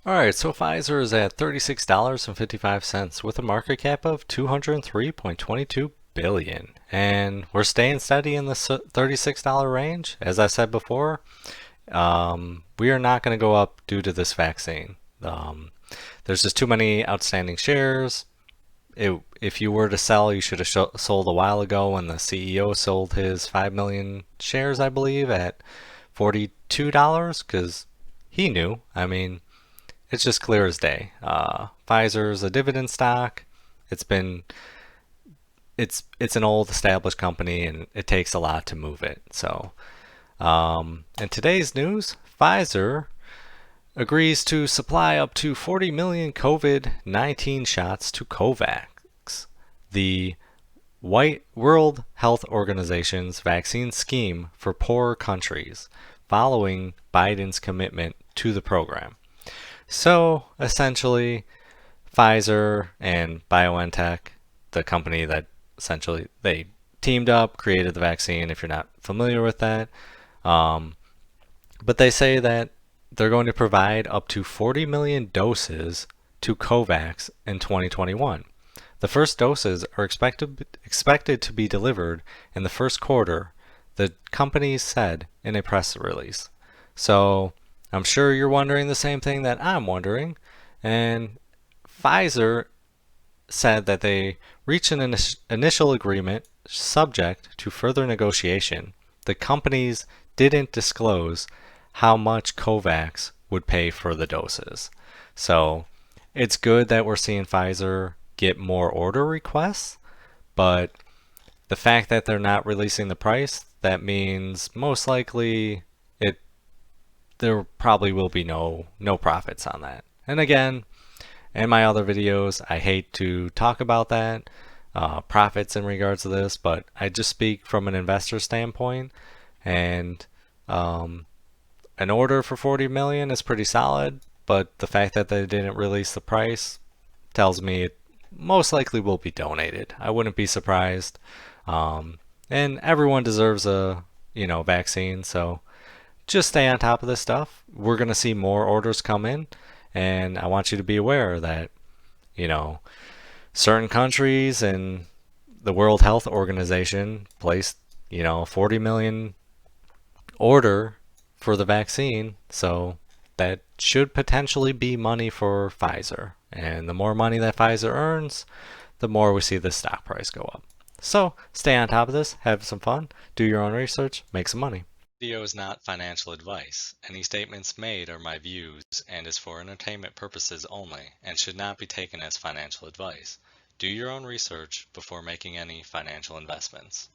All right, so Pfizer is at $36.55 with a market cap of 203.22 billion. And we're staying steady in the $36 range. As I said before, we are not going to go up due to this vaccine. There's just too many outstanding shares. If you were to sell, you should have sold a while ago when the CEO sold his 5 million shares, I believe, at $42 because he knew. I mean, it's just clear as day. Pfizer's a dividend stock. It's been it's an old established company, and it takes a lot to move it. So, in today's news, Pfizer agrees to supply up to 40 million COVID-19 shots to COVAX, the White World Health Organization's vaccine scheme for poorer countries, following Biden's commitment to the program. So essentially, Pfizer and BioNTech, the company that essentially they teamed up, created the vaccine, if you're not familiar with that. Um, but they say that they're going to provide up to 40 million doses to COVAX in 2021. The first doses are expected to be delivered in the first quarter, the company said in a press release. So I'm sure you're wondering the same thing that I'm wondering. And Pfizer said that they reached an initial agreement subject to further negotiation. The companies didn't disclose how much COVAX would pay for the doses. So it's good that we're seeing Pfizer get more order requests, but the fact that they're not releasing the price, that means most likely it there probably will be no profits on that. And again, in my other videos, I hate to talk about that, profits in regards to this, but I just speak from an investor standpoint, and um, an order for 40 million is pretty solid, but the fact that they didn't release the price tells me it most likely will be donated. I wouldn't be surprised. And everyone deserves a vaccine, so just stay on top of this stuff. We're going to see more orders come in, and I want you to be aware that, you know, certain countries and the World Health Organization placed, 40 million order for the vaccine, so that should potentially be money for Pfizer. And the more money that Pfizer earns, the more we see the stock price go up. So stay on top of this, have some fun, do your own research, make some money. Video is not financial advice. Any statements made are my views and is for entertainment purposes only and should not be taken as financial advice. Do your own research before making any financial investments.